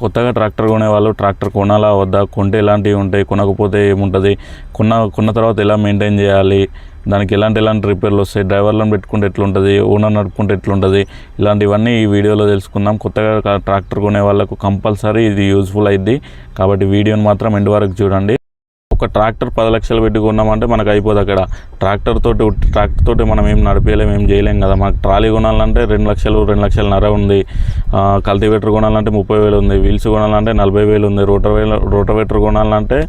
కొత్తగా ట్రాక్టర్ కొనేవాళ్ళు ట్రాక్టర్ కొనాలా వద్దా, కొంటే ఎలాంటివి ఉంటాయి, కొనకపోతే ఏముంటుంది, కొన్న తర్వాత ఎలా మెయింటైన్ చేయాలి, దానికి ఎలాంటి రిపేర్లు వస్తాయి, డ్రైవర్లను పెట్టుకుంటే ఎట్లుంటుంది, ఓనర్ నడుపుకుంటే ఎట్లుంటుంది, ఇలాంటివన్నీ ఈ వీడియోలో తెలుసుకుందాం. కొత్తగా ట్రాక్టర్ కొనే వాళ్ళకు కంపల్సరీ ఇది యూజ్ఫుల్ అయింది కాబట్టి వీడియోని మాత్రం ఎండ్ వరకు చూడండి. ఒక ట్రాక్టర్ 10 లక్షలు పెట్టి కొన్నామంటే మనకు అయిపోదు. అక్కడ ట్రాక్టర్ తోటి మనం ఏం నడిపేయలేం, ఏం చేయలేం కదా. మనకు ట్రాలీ కొనాలంటే 2 లక్షలు 2,50,000 ఉంది, కల్టివేటర్ కొనాలంటే 30,000 ఉంది, వీల్స్ కొనాలంటే 40,000 ఉంది, రోటవేటర్ కొనాలంటే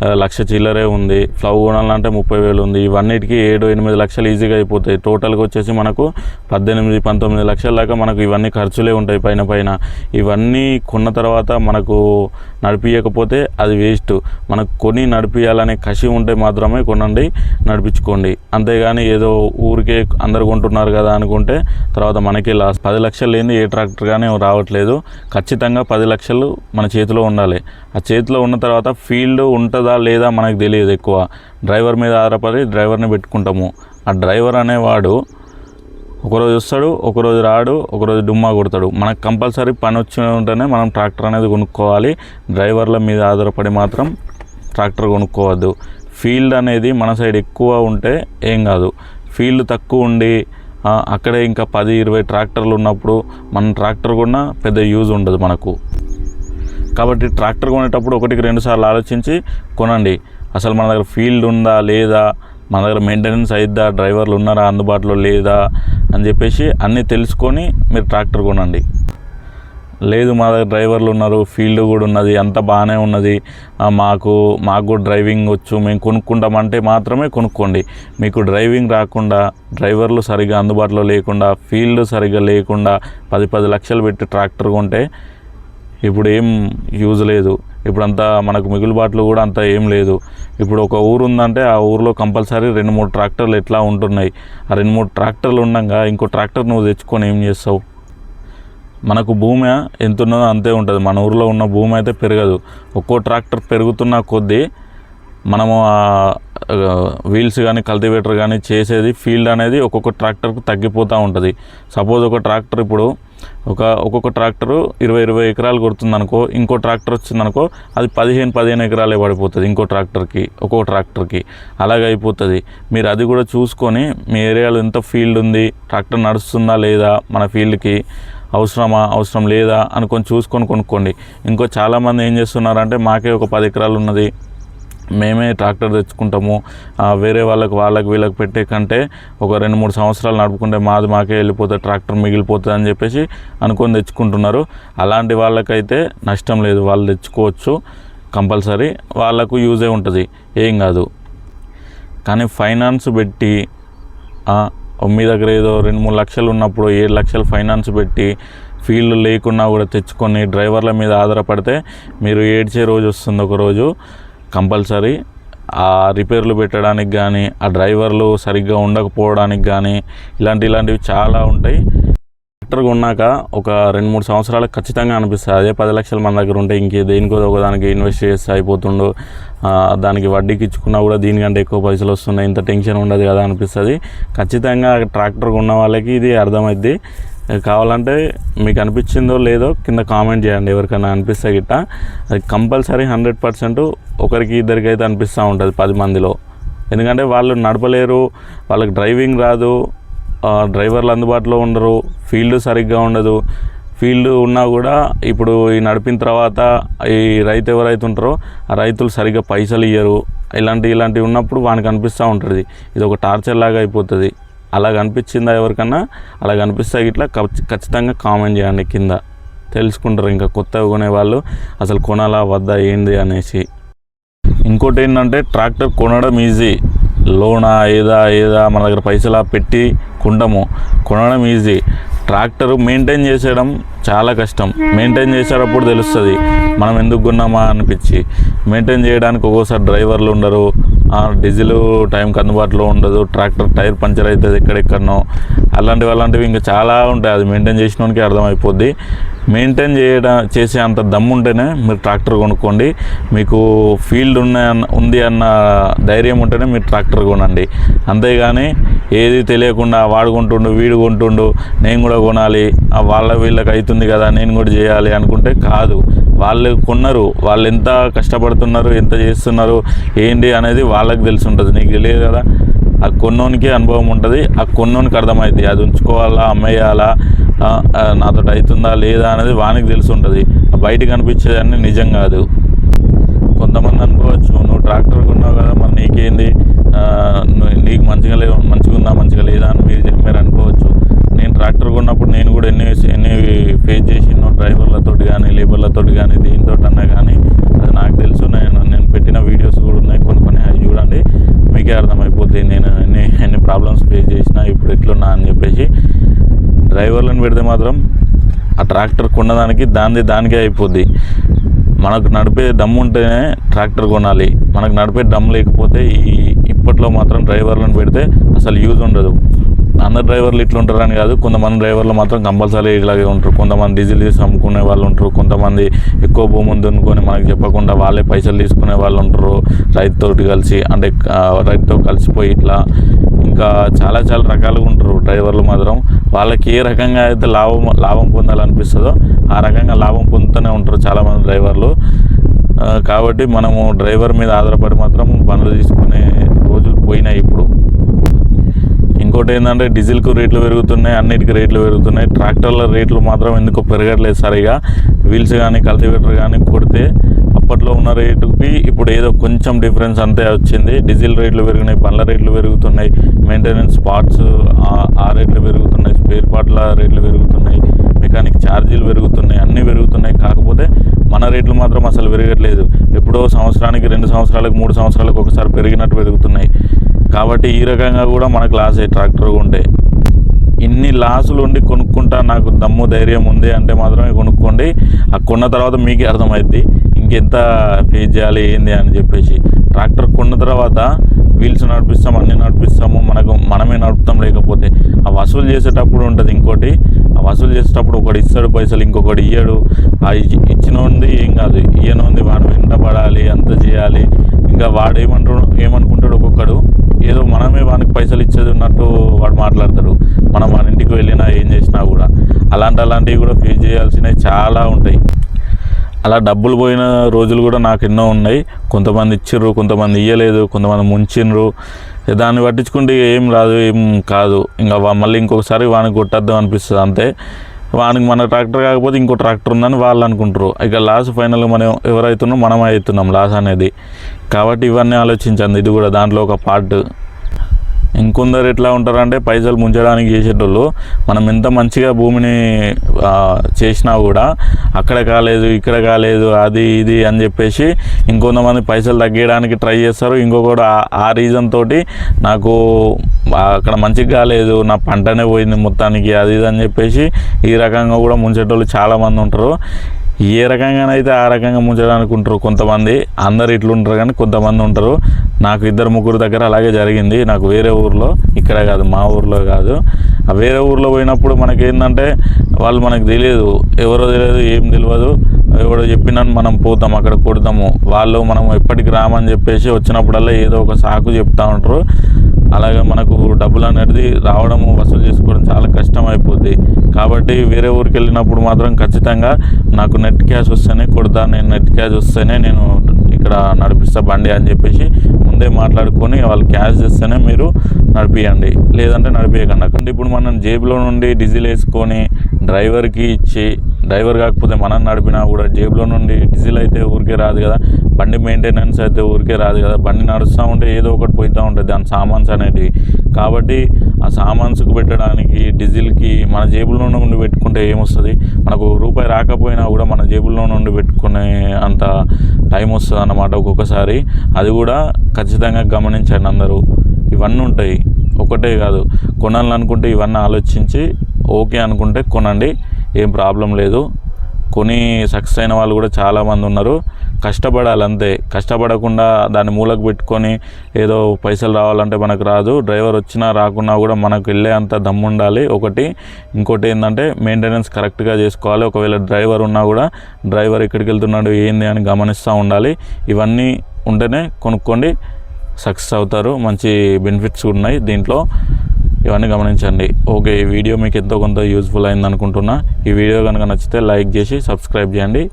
1,00,000 చిల్లరే ఉంది, ఫ్లవ్ కొనాలంటే 30,000 ఉంది. ఇవన్నిటికీ 7-8 లక్షలు ఈజీగా అయిపోతాయి. టోటల్గా వచ్చేసి మనకు 18-19 లక్షల దాకా మనకు ఇవన్నీ ఖర్చులే ఉంటాయి పైన. ఇవన్నీ కొన్న తర్వాత మనకు నడిపించకపోతే అది వేస్ట్. మనకు కొని నడిపించాలనే కసి ఉంటే మాత్రమే కొనండి, నడిపించుకోండి. అంతేగాని ఏదో ఊరికే అందరు కొంటున్నారు కదా అనుకుంటే తర్వాత మనకే లాస్. 10 లక్షలు లేని ఏ ట్రాక్టర్ కానీ రావట్లేదు. ఖచ్చితంగా 10 లక్షలు మన చేతిలో ఉండాలి. ఆ చేతిలో ఉన్న తర్వాత ఫీల్డ్ ఉంటుందా లేదా మనకు తెలియదు. ఎక్కువ డ్రైవర్ మీద ఆధారపడి డ్రైవర్ని పెట్టుకుంటాము. ఆ డ్రైవర్ అనేవాడు ఒకరోజు వస్తాడు, ఒకరోజు రాడు, ఒకరోజు డుమ్మా కొడతాడు. మనకు కంపల్సరీ పని వచ్చి ఉంటేనే మనం ట్రాక్టర్ అనేది కొనుక్కోవాలి. డ్రైవర్ల మీద ఆధారపడి మాత్రం ట్రాక్టర్ కొనుక్కోవద్దు. ఫీల్డ్ అనేది మన సైడ్ ఎక్కువ ఉంటే ఏం కాదు. ఫీల్డ్ తక్కువ ఉండి అక్కడే ఇంకా 10-20 ట్రాక్టర్లు ఉన్నప్పుడు మన ట్రాక్టర్ కొన్నా పెద్ద యూజ్ ఉండదు మనకు. కాబట్టి ట్రాక్టర్ కొనేటప్పుడు 1-2 సార్లు ఆలోచించి కొనండి. అసలు మన దగ్గర ఫీల్డ్ ఉందా లేదా, మన దగ్గర మెయింటెనెన్స్ అయిద్దా, డ్రైవర్లు ఉన్నారా అందుబాటులో లేదా అని చెప్పేసి అన్నీ తెలుసుకొని మీరు ట్రాక్టర్ కొనండి. లేదు మా దగ్గర డ్రైవర్లు ఉన్నారు, ఫీల్డ్ కూడా ఉన్నది, అంత బాగానే ఉన్నది, మాకు కూడా డ్రైవింగ్ వచ్చు, మేము కొనుక్కుంటామంటే మాత్రమే కొనుక్కోండి. మీకు డ్రైవింగ్ రాకుండా, డ్రైవర్లు సరిగ్గా అందుబాటులో లేకుండా, ఫీల్డ్ సరిగ్గా లేకుండా 10 లక్షలు పెట్టి ట్రాక్టర్ కొంటే ఇప్పుడు ఏం యూజ్ లేదు. ఇప్పుడంతా మనకు మిగులుబాట్లు కూడా అంత ఏం లేదు. ఇప్పుడు ఒక ఊరు ఉందంటే ఆ ఊరిలో కంపల్సరీ 2-3 ట్రాక్టర్లు ఎట్లా ఉంటున్నాయి. ఆ 2-3 ట్రాక్టర్లు ఉండగా ఇంకో ట్రాక్టర్ నువ్వు తెచ్చుకొని ఏం చేస్తావు? మనకు భూమి ఎంత ఉన్నదో అంతే ఉంటుంది. మన ఊరిలో ఉన్న భూమి అయితే పెరగదు. ఒక్కో ట్రాక్టర్ పెరుగుతున్న కొద్దీ మనము వీల్స్ కానీ కల్టివేటర్ కానీ చేసేది ఫీల్డ్ అనేది ఒక్కొక్క ట్రాక్టర్కు తగ్గిపోతూ ఉంటుంది. సపోజ్ ఒక ట్రాక్టర్ ఇప్పుడు ఒక్కొక్క ట్రాక్టరు 20 ఎకరాలు కొడుతుందనుకో, ఇంకో ట్రాక్టర్ వచ్చిందనుకో అది 15 ఎకరాలే పడిపోతుంది ఒక్కొక్క ట్రాక్టర్కి. అలాగే అయిపోతుంది. మీరు అది కూడా చూసుకొని మీ ఏరియాలో ఎంత ఫీల్డ్ ఉంది, ట్రాక్టర్ నడుస్తుందా లేదా, మన ఫీల్డ్కి అవసరం లేదా అనుకొని చూసుకొని కొనుక్కోండి. ఇంకో చాలామంది ఏం చేస్తున్నారంటే మాకే ఒక 10 ఎకరాలు ఉన్నది, మేమే ట్రాక్టర్ తెచ్చుకుంటాము, వేరే వీళ్ళకి పెట్టే కంటే ఒక 2-3 సంవత్సరాలు నడుపుకుంటే మాకే వెళ్ళిపోతుంది, ట్రాక్టర్ మిగిలిపోతుంది అని చెప్పేసి అనుకొని తెచ్చుకుంటున్నారు. అలాంటి వాళ్ళకైతే నష్టం లేదు, వాళ్ళు తెచ్చుకోవచ్చు. కంపల్సరీ వాళ్ళకు యూజే ఉంటుంది, ఏం కాదు. కానీ ఫైనాన్స్ పెట్టి మీ దగ్గర ఏదో 2-3 లక్షలు ఉన్నప్పుడు 7 లక్షలు ఫైనాన్స్ పెట్టి ఫీల్డ్ లేకున్నా కూడా తెచ్చుకొని డ్రైవర్ల మీద ఆధారపడితే మీరు ఏడ్చే రోజు వస్తుంది ఒకరోజు. కంపల్సరీ ఆ రిపేర్లు పెట్టడానికి కానీ, ఆ డ్రైవర్లు సరిగ్గా ఉండకపోవడానికి కానీ ఇలాంటివి చాలా ఉంటాయి. ట్రాక్టర్ కొన్నాక ఒక 2-3 సంవత్సరాలకు ఖచ్చితంగా అనిపిస్తుంది అదే 10 లక్షలు మన దగ్గర ఉంటే ఇంకే దేనికో ఒకదానికి ఇన్వెస్ట్ చేస్తే అయిపోతుండో, దానికి వడ్డీకి ఇచ్చుకున్నా కూడా దీనికంటే ఎక్కువ పైసలు వస్తున్నాయి, ఇంత టెన్షన్ ఉండదు కదా అనిపిస్తుంది. ఖచ్చితంగా ట్రాక్టర్ కొన్న వాళ్ళకి ఇది అర్థమైద్ది. కావాలంటే మీకు అనిపించిందో లేదో కింద కామెంట్ చేయండి. ఎవరికైనా అనిపిస్తే గిట్ట అది కంపల్సరీ 100% ఒకరికి ఇద్దరికి అయితే అనిపిస్తూ ఉంటుంది 10 మందిలో. ఎందుకంటే వాళ్ళు నడపలేరు, వాళ్ళకి డ్రైవింగ్ రాదు, డ్రైవర్లు అందుబాటులో ఉండరు, ఫీల్డ్ సరిగ్గా ఉండదు. ఫీల్డ్ ఉన్నా కూడా ఇప్పుడు ఈ నడిపిన తర్వాత ఈ రైతు ఎవరైతే ఉంటారో ఆ రైతులు సరిగ్గా పైసలు ఇయ్యరు. ఇలాంటివి ఉన్నప్పుడు వానికి అనిపిస్తూ ఉంటుంది ఇది ఒక టార్చర్ లాగా అయిపోతుంది. అలా అనిపించిందా ఎవరికన్నా? అలా అనిపిస్తే ఇట్లా ఖచ్చితంగా కామెంట్ చేయండి కింద, తెలుసుకుంటారు ఇంకా కొత్తగా కొనే వాళ్ళు అసలు కొనాలా వద్దా ఏంది అనేసి. ఇంకోటి ఏంటంటే ట్రాక్టర్ కొనడం ఈజీ, లోనా ఏదా మన దగ్గర పైసలా పెట్టి కొనడం ఈజీ. ట్రాక్టర్ మెయింటైన్ చేసేయడం చాలా కష్టం. మెయింటైన్ చేసేటప్పుడు తెలుస్తుంది మనం ఎందుకు కొన్నామా అనిపించి. మెయింటైన్ చేయడానికి ఒక్కోసారి డ్రైవర్లు ఉండరు, డీజిల్ టైంకి అందుబాటులో ఉండదు, ట్రాక్టర్ టైర్ పంచర్ అవుతుంది ఎక్కడెక్కడనో, అలాంటివి ఇంకా చాలా ఉంటాయి. అది మెయింటైన్ చేసినోనికి అర్థమైపోద్ది. మెయింటైన్ చేసే అంత దమ్ము ఉంటేనే మీరు ట్రాక్టర్ కొనుక్కోండి. మీకు ఫీల్డ్ ఉంది అన్న ధైర్యం ఉంటేనే మీరు ట్రాక్టర్ కొనండి. అంతేగాని ఏది తెలియకుండా వాడు కొంటుండు వీడు కొంటుండు నేను కూడా కొనాలి, వీళ్ళకి అవుతుంది కదా నేను కూడా చేయాలి అనుకుంటే కాదు. వాళ్ళు కొన్నారు, వాళ్ళు ఎంత కష్టపడుతున్నారు, ఎంత చేస్తున్నారు ఏంటి అనేది వాళ్ళకి తెలిసి ఉంటుంది, నీకు తెలియదు కదా. ఆ కొన్నోనికి అనుభవం ఉంటుంది, ఆ కొన్నోనికి అర్థమవుతుంది అది ఉంచుకోవాలా అమ్మేయాలా నాతో అవుతుందా లేదా అనేది వానికి తెలిసి ఉంటుంది. బయటకు అనిపించేదాన్ని నిజం కాదు. కొంతమంది అనుకోవచ్చు నువ్వు ట్రాక్టర్ కొన్నావు కదా మరి నీకేంది, నీకు మంచిగా ఉందా మంచిగా లేదా అని మీరు అనుకోవచ్చు. నేను ట్రాక్టర్ కొన్నప్పుడు నేను కూడా ఎన్ని ఫేస్ చేసినో డ్రైవర్లతో కానీ లేబర్లతో కానీ దీంతో అన్నా కానీ అది నాకు తెలుసు. నేను పెట్టిన వీడియోస్ కూడా ఉన్నాయి కొన్ని అవి చూడండి, మీకే అర్థమైపోతుంది నేను ఎన్ని ప్రాబ్లమ్స్ ఫేస్ చేసినా ఇప్పుడు ఎట్లున్నా అని చెప్పేసి. డ్రైవర్లను పెడితే మాత్రం ఆ ట్రాక్టర్ కొన్నదానికి దానికే అయిపోద్ది. మనకు నడిపే దమ్ము ఉంటేనే ట్రాక్టర్ కొనాలి. మనకు నడిపే దమ్ము లేకపోతే ఇప్పట్లో మాత్రం డ్రైవర్లను పెడితే అసలు యూజ్ ఉండదు. అందరు డ్రైవర్లు ఇట్లా ఉంటారని కాదు, కొంతమంది డ్రైవర్లు మాత్రం కంపల్సరీ ఇలాగే ఉంటారు. కొంతమంది డీజిల్ తీసి అమ్ముకునే వాళ్ళు ఉంటారు, కొంతమంది ఎక్కువ భూమి దున్నుకొని మనకు చెప్పకుండా వాళ్ళే పైసలు తీసుకునే వాళ్ళు ఉంటారు. రైతుతో కలిసిపోయి ఇట్లా ఇంకా చాలా రకాలుగా ఉంటారు డ్రైవర్లు మాత్రం. వాళ్ళకి ఏ రకంగా అయితే లాభం పొందాలనిపిస్తుందో ఆ రకంగా లాభం పొందుతూనే ఉంటారు చాలామంది డ్రైవర్లు. కాబట్టి మనము డ్రైవర్ మీద ఆధారపడి మాత్రం పనులు తీసుకునే రోజులు పోయినాయి ఇప్పుడు. ఇంకోటి ఏంటంటే డీజిల్కు రేట్లు పెరుగుతున్నాయి, అన్నిటికీ రేట్లు పెరుగుతున్నాయి. ట్రాక్టర్ల రేట్లు మాత్రం ఎందుకో పెరగట్లేదు సరిగా. వీల్స్ కానీ కల్టివేటర్ కానీ కొడితే అప్పట్లో ఉన్న రేటుకి ఇప్పుడు ఏదో కొంచెం డిఫరెన్స్ అంతే వచ్చింది. డీజిల్ రేట్లు పెరిగినాయి, బండ్ల రేట్లు పెరుగుతున్నాయి, మెయింటెనెన్స్ పార్ట్స్ ఆ రేట్లు పెరుగుతున్నాయి, స్పేర్ పార్ట్ల రేట్లు పెరుగుతున్నాయి, మెకానిక్ ఛార్జీలు పెరుగుతున్నాయి, అన్నీ పెరుగుతున్నాయి. కాకపోతే మన రేట్లు మాత్రం అసలు పెరగట్లేదు. ఎప్పుడో సంవత్సరానికి 2 సంవత్సరాలకు 3 సంవత్సరాలకు ఒకసారి పెరిగినట్టు పెరుగుతున్నాయి. కాబట్టి ఈ రకంగా కూడా మనకు లాస్ అయ్యి ట్రాక్టర్ ఉంటే ఇన్ని లాసులు ఉండి కొనుక్కుంటా నాకు దమ్ము ధైర్యం ఉంది అంటే మాత్రమే కొనుక్కోండి. ఆ కొన్న తర్వాత మీకే అర్థమైద్ది ఇంకెంత ఫేస్ చేయాలి ఏంది అని చెప్పేసి. ట్రాక్టర్ కొన్న తర్వాత వీల్స్ నడిపిస్తాం, అన్నీ నడిపిస్తాము, మనమే నడుపుతాం. లేకపోతే ఆ వసూలు చేసేటప్పుడు ఉంటుంది ఇంకోటి, ఆ వసూలు చేసేటప్పుడు ఒకటి ఇస్తాడు పైసలు, ఇంకొకటి ఇయ్యడు. ఆ ఇచ్చినోంది ఏం కాదు, ఇయ్యనోంది వాడు వెంటబడాలి, అంత చేయాలి. ఇంకా వాడు ఏమనుకుంటాడు ఒక్కొక్కడు ఏదో మనమే వానికి పైసలు ఇచ్చేది ఉన్నట్టు వాడు మాట్లాడతాడు. మనం మన ఇంటికి వెళ్ళినా ఏం చేసినా కూడా అలాంటివి కూడా ఫేస్ చేయాల్సినవి చాలా ఉంటాయి. అలా డబ్బులు పోయిన రోజులు కూడా నాకు ఎన్నో ఉన్నాయి. కొంతమంది ఇచ్చిర్రు, కొంతమంది ఇయ్యలేదు, కొంతమంది ముంచిండ్రు. దాన్ని పట్టించుకుంటే ఏం రాదు, ఏం కాదు. ఇంకా మళ్ళీ ఇంకొకసారి వానికి కొట్టద్దాం అనిపిస్తుంది అంతే. వానికి మన ట్రాక్టర్ కాకపోతే ఇంకో ట్రాక్టర్ ఉందని వాళ్ళు అనుకుంటారు. ఇక లాస్ ఫైనల్గా మనం ఎవరైతున్నాం మనమే అవుతున్నాం లాస్ అనేది. కాబట్టి ఇవన్నీ ఆలోచించండి, ఇది కూడా దాంట్లో ఒక పార్ట్. ఇంకొందరు ఎట్లా ఉంటారంటే పైసలు ముంచడానికి చేసేటోళ్ళు మనం ఎంత మంచిగా భూమిని చేసినా కూడా అక్కడ కాలేదు ఇక్కడ కాలేదు అది ఇది అని చెప్పేసి ఇంకొంతమంది పైసలు తగ్గడానికి ట్రై చేస్తారు. ఇంకొకటి ఆ రీజన్ తోటి నాకు అక్కడ మంచిగా కాలేదు, నా పంటనే పోయింది మొత్తానికి అది ఇది అని చెప్పేసి ఈ రకంగా కూడా ముంచేటోళ్ళు చాలామంది ఉంటారు. ఏ రకంగానైతే ఆ రకంగా ముంచడానికి ఉంటారు కొంతమంది. అందరు ఇట్లుంటారు కానీ కొంతమంది ఉంటారు. నాకు 2-3 దగ్గర అలాగే జరిగింది. నాకు వేరే ఊర్లో, ఇక్కడ కాదు మా ఊర్లో కాదు, ఆ వేరే ఊర్లో పోయినప్పుడు మనకేంటంటే వాళ్ళు మనకు తెలియదు, ఎవరో తెలియదు, ఏం తెలియదు. ఎవడో చెప్పినని మనం పోతాం, అక్కడ కొడతాము. వాళ్ళు మనం ఎప్పటికి రామని చెప్పేసి వచ్చినప్పుడల్లా ఏదో ఒక సాకు చెప్తూ ఉంటారు. అలాగే మనకు డబ్బులు అనేది రావడము వసూలు చేసుకోవడం చాలా కష్టం అయిపోద్ది. కాబట్టి వేరే ఊరికి వెళ్ళినప్పుడు మాత్రం ఖచ్చితంగా నాకు నెట్ క్యాష్ వస్తేనే కొడతా, నేను నెట్ క్యాష్ వస్తేనే నేను ఇక్కడ నడిపిస్తా బండి అని చెప్పేసి ముందే మాట్లాడుకొని వాళ్ళు క్యాష్ చేస్తేనే మీరు నడిపియండి, లేదంటే నడిపియకండి. అక్కడ ఇప్పుడు మనం జేబులో నుండి డీజిల్ వేసుకొని డ్రైవర్కి ఇచ్చి, డ్రైవర్ కాకపోతే మనం నడిపినా కూడా జేబులో నుండి డీజిల్ అయితే ఊరికే రాదు కదా, బండి మెయింటెనెన్స్ అయితే ఊరికే రాదు కదా. బండి నడుస్తూ ఉంటే ఏదో ఒకటి పోతూ ఉంటుంది దాని సామాన్స్ అనేటివి. కాబట్టి ఆ సామాన్స్కి పెట్టడానికి డీజిల్కి మన జేబులో నుండి పెట్టుకుంటే ఏమొస్తుంది, మనకు రూపాయి రాకపోయినా కూడా మన జేబులో నుండి పెట్టుకునే అంత టైం వస్తుంది అన్నమాట ఒక్కొక్కసారి. అది కూడా ఖచ్చితంగా గమనించండి అందరూ. ఇవన్నీ ఉంటాయి, ఒకటే కాదు. కొనాలనుకుంటే ఇవన్నీ ఆలోచించి ఓకే అనుకుంటే కొనండి, ఏం ప్రాబ్లం లేదు. కొని సక్సెస్ అయిన వాళ్ళు కూడా చాలామంది ఉన్నారు. కష్టపడాలి అంతే. కష్టపడకుండా దాన్ని మూలకు పెట్టుకొని ఏదో పైసలు రావాలంటే మనకు రాదు. డ్రైవర్ వచ్చినా రాకున్నా కూడా మనకు వెళ్ళే అంత దమ్ము ఉండాలి ఒకటి. ఇంకోటి ఏంటంటే మెయింటెనెన్స్ కరెక్ట్గా చేసుకోవాలి. ఒకవేళ డ్రైవర్ ఉన్నా కూడా డ్రైవర్ ఎక్కడికి వెళ్తున్నాడు ఏంది అని గమనిస్తూ ఉండాలి. ఇవన్నీ ఉంటేనే కొనుక్కోండి, సక్సెస్ అవుతారు. మంచి బెనిఫిట్స్ ఉన్నాయి దీంట్లో, ఇవన్నీ గమనించండి. ఓకే, ఈ వీడియో మీకు ఎంతో కొంత యూజ్ఫుల్ అయింది అనుకుంటున్నా. ఈ వీడియో కనుక నచ్చితే లైక్ చేసి సబ్స్క్రైబ్ చేయండి.